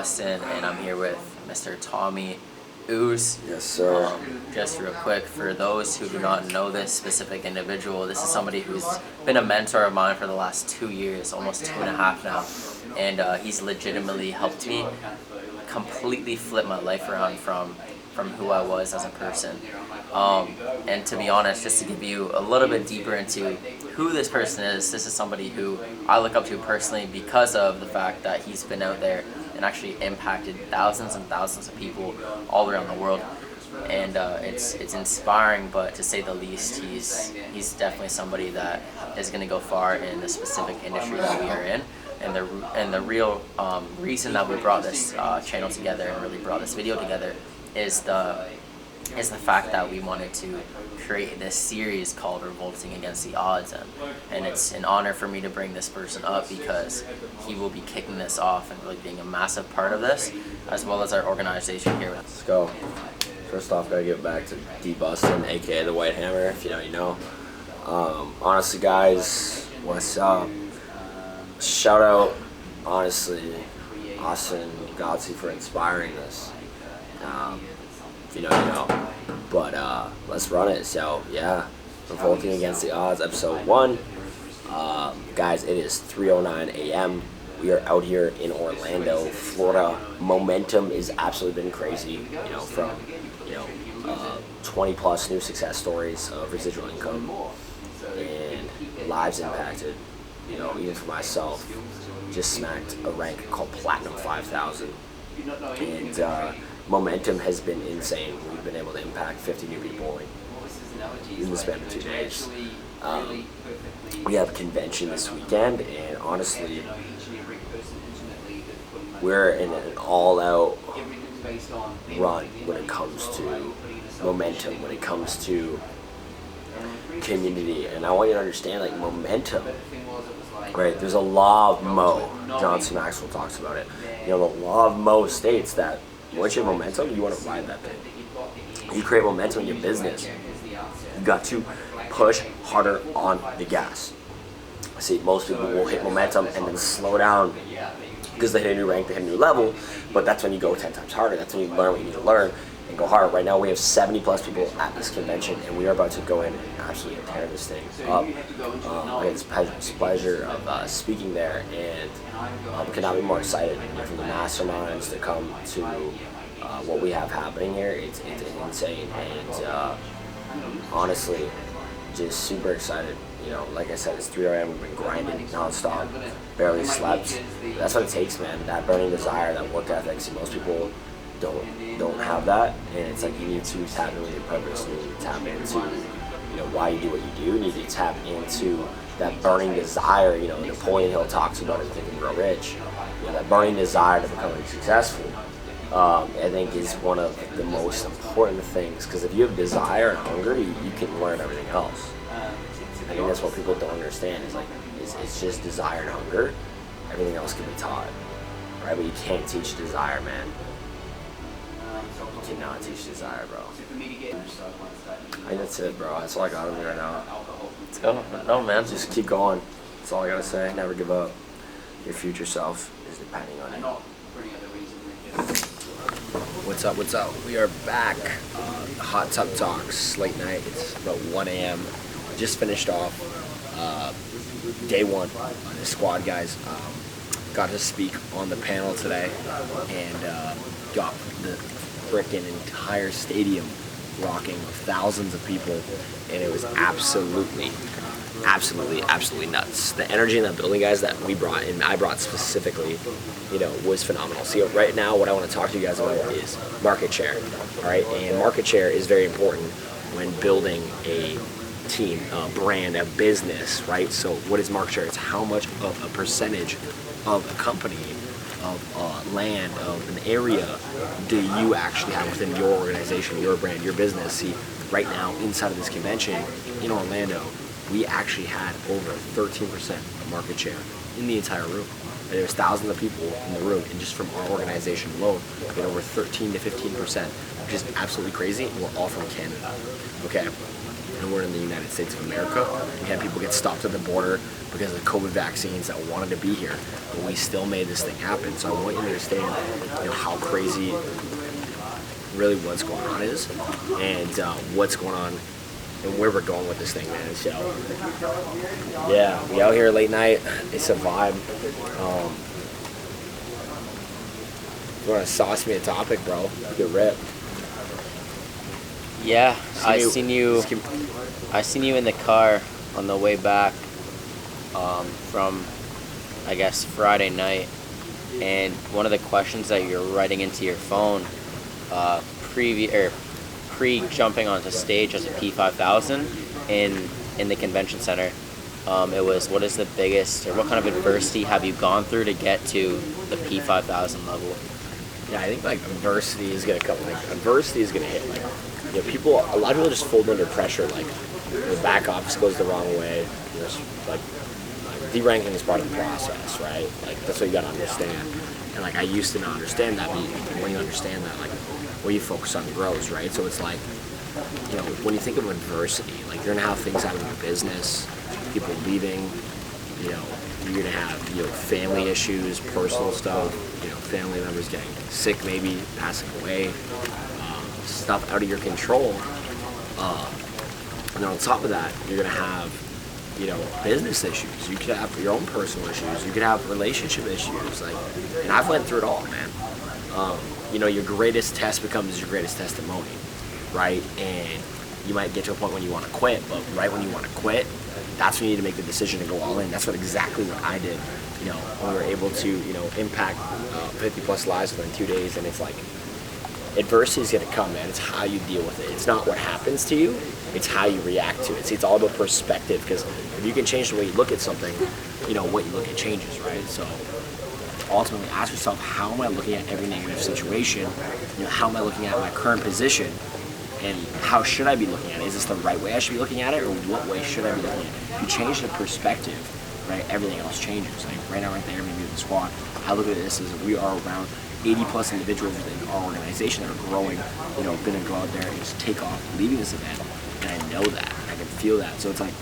Boston, and I'm here with Mr. Tommy Ooze. Yes, sir. Just real quick, for those who do not know this specific individual, this is somebody who's been a mentor of mine for the last 2 years, almost 2.5 now, and he's legitimately helped me completely flip my life around from who I was as a person. And to be honest, just to give you a little bit deeper into who this person is, this is somebody who I look up to personally because of the fact that he's been out there and actually impacted thousands and thousands of people all around the world. And it's inspiring, but to say the least, he's definitely somebody that is going to go far in the specific industry that we are in. And the real reason that we brought this channel together and really brought this video together is the fact that we wanted to create this series called Revolting Against the Odds, and it's an honor for me to bring this person up because he will be kicking this off and really being a massive part of this, as well as our organization here. Let's go. First off, gotta give back to D Bustin, aka the White Hammer. If you know, you know. Honestly, guys, what's up? Shout out, honestly, Austin Godsey for inspiring this. If you know, you know. But let's run it. So yeah, Revolting Against the Odds, episode 1. Guys, it is 3:09 a.m. We are out here in Orlando, Florida. Momentum has absolutely been crazy. You know, from 20 plus new success stories of residual income and lives impacted. You know, even for myself, just smacked a rank called Platinum 5000, and momentum has been insane. We've been able to impact 50 new people in the span of 2 days. We have a convention this weekend, and honestly, we're in an all-out run when it comes to momentum, when it comes to community. And I want you to understand, like, momentum, right? There's a law of Mo. John C. Maxwell talks about it. You know, the law of Mo states that once you have momentum, you want to ride that thing. You create momentum in your business, you got to push harder on the gas. See, most people will hit momentum and then slow down because they hit a new rank, they hit a new level, but that's when you go 10 times harder. That's when you learn what you need to learn and go hard. Right now we have 70 plus people at this convention, and we are about to go in and absolutely tear this thing up. I had this pleasure of speaking there, and could not be more excited. You know, from the masterminds to come to what we have happening here, it's insane, and honestly, just super excited. You know, like I said, it's 3 a.m. We've been grinding nonstop, barely slept. That's what it takes, man. That burning desire, that work ethic. See, most people don't have that, and it's like you need to tap into your purpose. You need to tap into, you know, why you do what you do. You need to tap into that burning desire. You know, Napoleon Hill talks about it, Think and Grow Rich. You know, that burning desire to become successful, I think, is one of the most important things, because if you have desire and hunger, you can learn everything else. I think that's what people don't understand. Is like, it's just desire and hunger. Everything else can be taught, right? But you can't teach desire, man. You cannot teach desire, bro. I think that's it, bro. That's all I got on me right now. Let's go. No, man. Just keep going. That's all I gotta say. Never give up. Your future self is depending on you. What's up? What's up? We are back. Hot Tub Talks, late night. It's about 1 a.m. Just finished off day 1 on the squad, guys. Got to speak on the panel today, and got the frickin' entire stadium rocking with thousands of people, and it was absolutely nuts. The energy in that building, guys, that we brought, and I brought specifically, you know, was phenomenal. See, right now, what I want to talk to you guys about is market share, all right? And market share is very important when building a team, a brand, a business, right? So what is market share? It's how much of a percentage of a company, of land, of an area do you actually have within your organization, your brand, your business? See, right now, inside of this convention in Orlando, we actually had over 13% of market share in the entire room. There was thousands of people in the room, and just from our organization alone, we had over 13 to 15% which is absolutely crazy. And we're all from Canada, okay? And we're in the United States of America. We had people get stopped at the border because of the COVID vaccines that wanted to be here, but we still made this thing happen. So I want you to understand, how crazy really what's going on is, and what's going on and where we're going with this thing, man. So yeah, we out here late night. It's a vibe. If you want to sauce me a topic, bro, get ripped. Yeah, I seen you in the car on the way back from, I guess, Friday night, and one of the questions that you're writing into your phone pre jumping onto stage as a P5000 in the convention center, it was, what is the biggest, or what kind of adversity have you gone through to get to the P5000 level? Yeah, I think like adversity is gonna come. Like adversity is gonna hit. Like, a lot of people just fold under pressure. Like the back office goes the wrong way. Like deranking is part of the process, right? Like that's what you gotta understand. And like I used to not understand that, but when you understand that, like what you focus on grows, right? So it's like, when you think of adversity, like you're gonna have things out of your business, people leaving, you're gonna have family issues, personal stuff, family members getting sick, maybe passing away, stuff out of your control. And then on top of that, you're gonna have business issues. You could have your own personal issues. You could have relationship issues. Like, and I've went through it all, man. Your greatest test becomes your greatest testimony, right? And you might get to a point when you want to quit, but right when you want to quit, that's when you need to make the decision to go all in. That's exactly what I did. When we were able to, impact 50 plus lives within 2 days, and it's like, adversity is gonna come, man. It's how you deal with it. It's not what happens to you, it's how you react to it. See, it's all about perspective, because if you can change the way you look at something, what you look at changes, right? So ultimately ask yourself, how am I looking at every negative situation? How am I looking at my current position? And how should I be looking at it? Is this the right way I should be looking at it, or what way should I be looking at it? If you change the perspective, right, everything else changes. Like right now, right there, maybe the squad, I look at this as we are around 80 plus individuals within our organization that are growing, going to go out there and just take off leaving this event. And I know that, I can feel that. So it's like,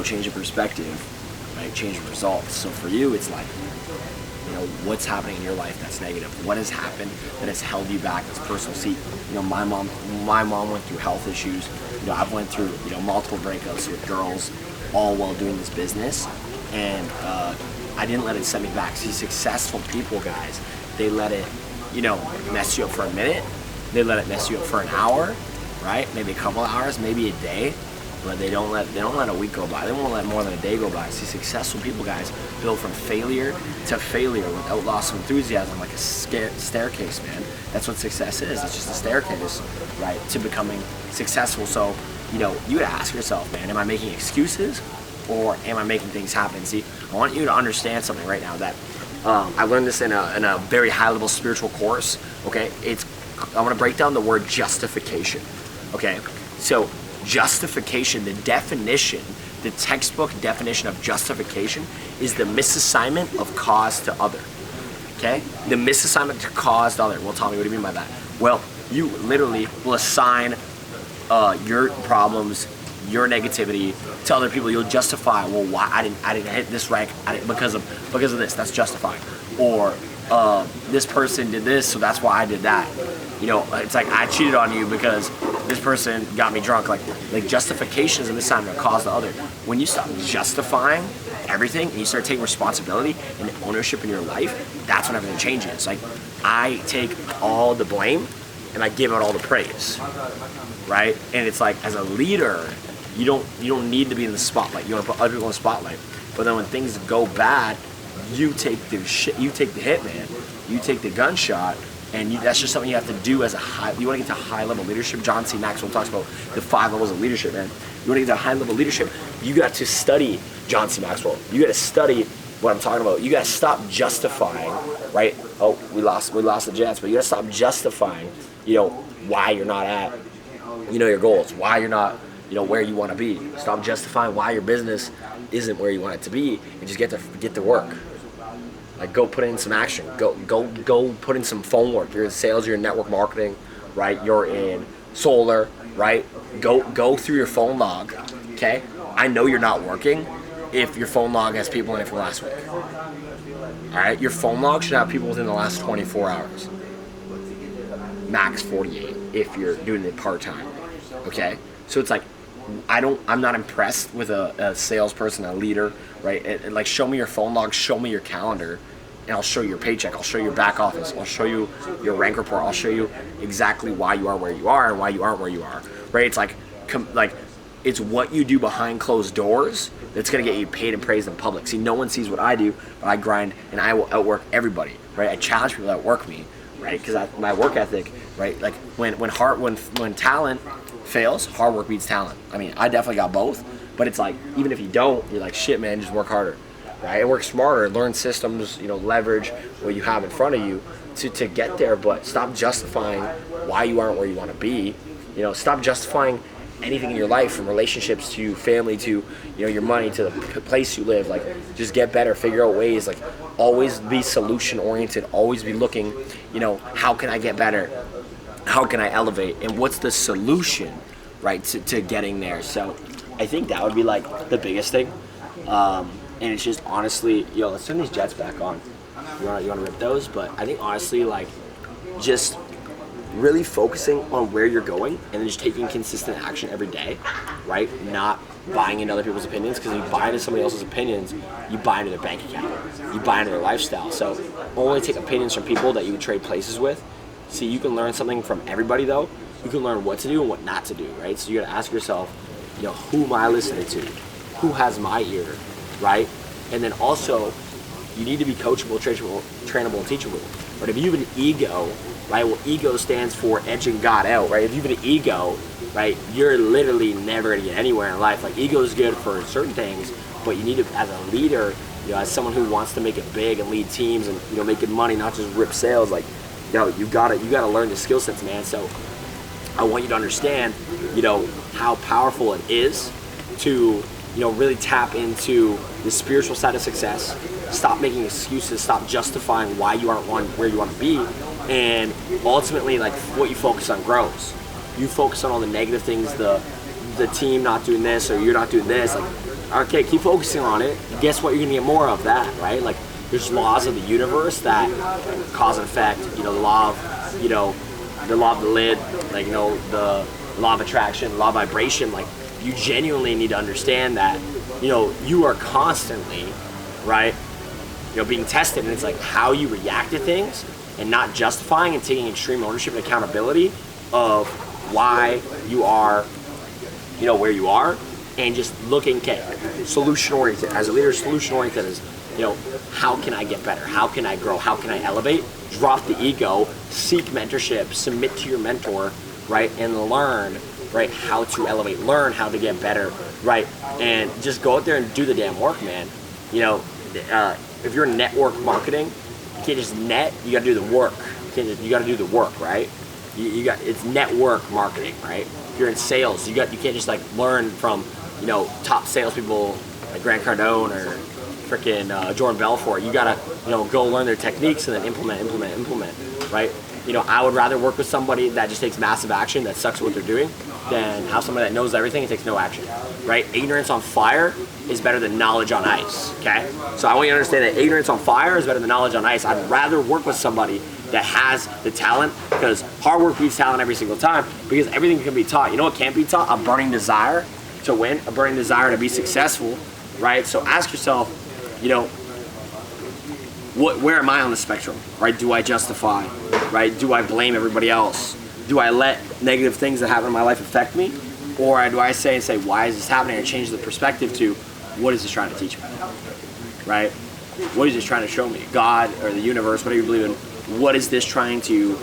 change the perspective, right, change the results. So for you, it's like, what's happening in your life that's negative? What has happened that has held you back as personal? See, my mom went through health issues. I've went through, multiple breakups with girls, all while doing this business. And I didn't let it set me back. See, successful people, guys, they let it, mess you up for a minute. They let it mess you up for an hour, right? Maybe a couple of hours, maybe a day. But they don't let a week go by. They won't let more than a day go by. See, successful people, guys, build from failure to failure without loss of enthusiasm, like a staircase, man. That's what success is. It's just a staircase, right, to becoming successful. So, you gotta ask yourself, man, am I making excuses or am I making things happen? See, I want you to understand something right now that I learned this in a very high-level spiritual course. Okay, I want to break down the word justification. Okay, so justification, the definition, the textbook definition of justification is the misassignment of cause to other. Okay? The misassignment to cause to other. Well, Tommy, what do you mean by that? Well, you literally will assign your problems, your negativity to other people. You'll justify, well, why I didn't hit this rank because of this. That's justified. Or this person did this, so that's why I did that. It's like I cheated on you because this person got me drunk. Like justification is a misassignment of cause to other. When you stop justifying everything and you start taking responsibility and ownership in your life, that's when everything changes. Like I take all the blame and I give out all the praise, right? And it's like, as a leader, you don't need to be in the spotlight. You want to put other people in the spotlight. But then when things go bad, you take the shit. You take the hit, man. You take the gunshot. And that's just something you have to do as you want to get to high level leadership. John C. Maxwell talks about the 5 levels of leadership, man. You want to get to high level leadership, you got to study John C. Maxwell. You got to study what I'm talking about. You got to stop justifying, right? Oh, we lost the Jets, but you got to stop justifying, why you're not at, your goals, why you're not, where you want to be. Stop justifying why your business isn't where you want it to be, and just get to work. Like, go put in some action. Go put in some phone work. You're in sales, you're in network marketing, right? You're in solar, right? Go through your phone log, okay? I know you're not working if your phone log has people in it from last week. All right, your phone log should have people within the last 24 hours. Max 48 if you're doing it part-time, okay? So it's like, I'm not impressed with a salesperson, a leader, right? And like, show me your phone log, show me your calendar, and I'll show you your paycheck, I'll show you your back office, I'll show you your rank report, I'll show you exactly why you are where you are and why you aren't where you are, right? It's like it's what you do behind closed doors that's gonna get you paid and praised in public. See, no one sees what I do, but I grind and I will outwork everybody, right? I challenge people that outwork me, right? Because my work ethic, right? Like when talent fails, hard work beats talent. I mean, I definitely got both, but it's like, even if you don't, you're like, shit, man, just work harder, right? And work smarter, learn systems, leverage what you have in front of you to get there, but stop justifying why you aren't where you want to be. Stop justifying anything in your life, from relationships to family to your money to the place you live. Like, just get better, figure out ways, like, always be solution oriented, always be looking, how can I get better, how can I elevate, and what's the solution, right, to getting there. So I think that would be like the biggest thing, and it's just honestly, let's turn these jets back on. You want to rip those? But I think honestly, like, just really focusing on where you're going and then just taking consistent action every day, right? Not buying into other people's opinions, because if you buy into somebody else's opinions, you buy into their bank account, you buy into their lifestyle. So only take opinions from people that you would trade places with. See, you can learn something from everybody though. You can learn what to do and what not to do, right? So you gotta ask yourself, who am I listening to? Who has my ear, right? And then also, you need to be coachable, trainable, and teachable. But if you have an ego, right? Well, ego stands for edging God out, right? If you have an ego, right, you're literally never gonna get anywhere in life. Like, ego is good for certain things, but you need to, as a leader, as someone who wants to make it big and lead teams and make good money, not just rip sales, like, you gotta learn the skill sets, man. So I want you to understand, how powerful it is to, really tap into the spiritual side of success. Stop making excuses, stop justifying why you aren't where you want to be, and ultimately, like, what you focus on grows. You focus on all the negative things, the team not doing this or you're not doing this, like, okay, keep focusing on it. Guess what? You're gonna get more of that, right? Like, there's laws of the universe that cause and effect. The law of, the law of the lid, like, the law of attraction, law of vibration. Like, you genuinely need to understand that, you are constantly, right, being tested, and it's like how you react to things and not justifying and taking extreme ownership and accountability of why you are, where you are, and just looking, okay, solution oriented. As a leader, solution oriented is, how can I get better? How can I grow? How can I elevate? Drop the ego, seek mentorship, submit to your mentor, right, and learn, right, how to elevate, learn how to get better, right, and just go out there and do the damn work, man. If you're network marketing, you can't just net, you gotta do the work. You gotta do the work, right? It's network marketing, right? If you're in sales, you can't just like learn from, top salespeople like Grant Cardone or freaking Jordan Belfort. You gotta, go learn their techniques and then implement, right? I would rather work with somebody that just takes massive action, that sucks at what they're doing, than have somebody that knows everything and takes no action, right? Ignorance on fire is better than knowledge on ice, okay? So I want you to understand that ignorance on fire is better than knowledge on ice. I'd rather work with somebody that has the talent, because hard work beats talent every single time, because everything can be taught. You know what can't be taught? A burning desire to win, a burning desire to be successful, right? So ask yourself, where am I on the spectrum, right? Do I justify, right? Do I blame everybody else? Do I let negative things that happen in my life affect me? Or do I say, why is this happening, and change the perspective to, what is this trying to teach me, right? What is this trying to show me? God or the universe, whatever you believe in, what is this trying to,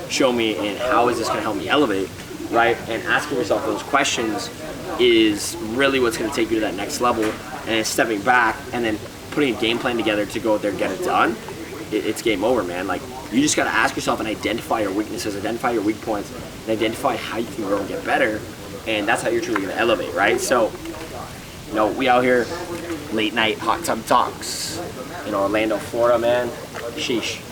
show me, and how is this going to help me elevate, right? And asking yourself those questions is really what's going to take you to that next level. And stepping back and then putting a game plan together to go out there and get it done, it's game over, man. Like, you just got to ask yourself and identify your weaknesses, identify your weak points, and identify how you can grow and get better. And that's how you're truly going to elevate, right? So, we out here, late night hot tub talks in Orlando, Florida, man. Sheesh.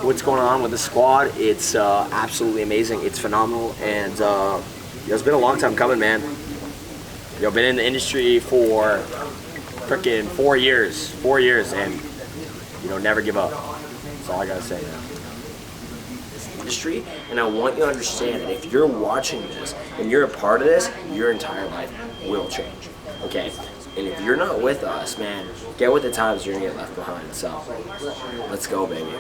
what's going on with the squad. It's absolutely amazing. It's phenomenal, and it's been a long time coming, man. Been in the industry for freaking 4 years. 4 years, and never give up. That's all I gotta say. Industry, and I want you to understand that if you're watching this and you're a part of this, your entire life will change. Okay? And if you're not with us, man, get with the times, you're gonna get left behind. So let's go, baby.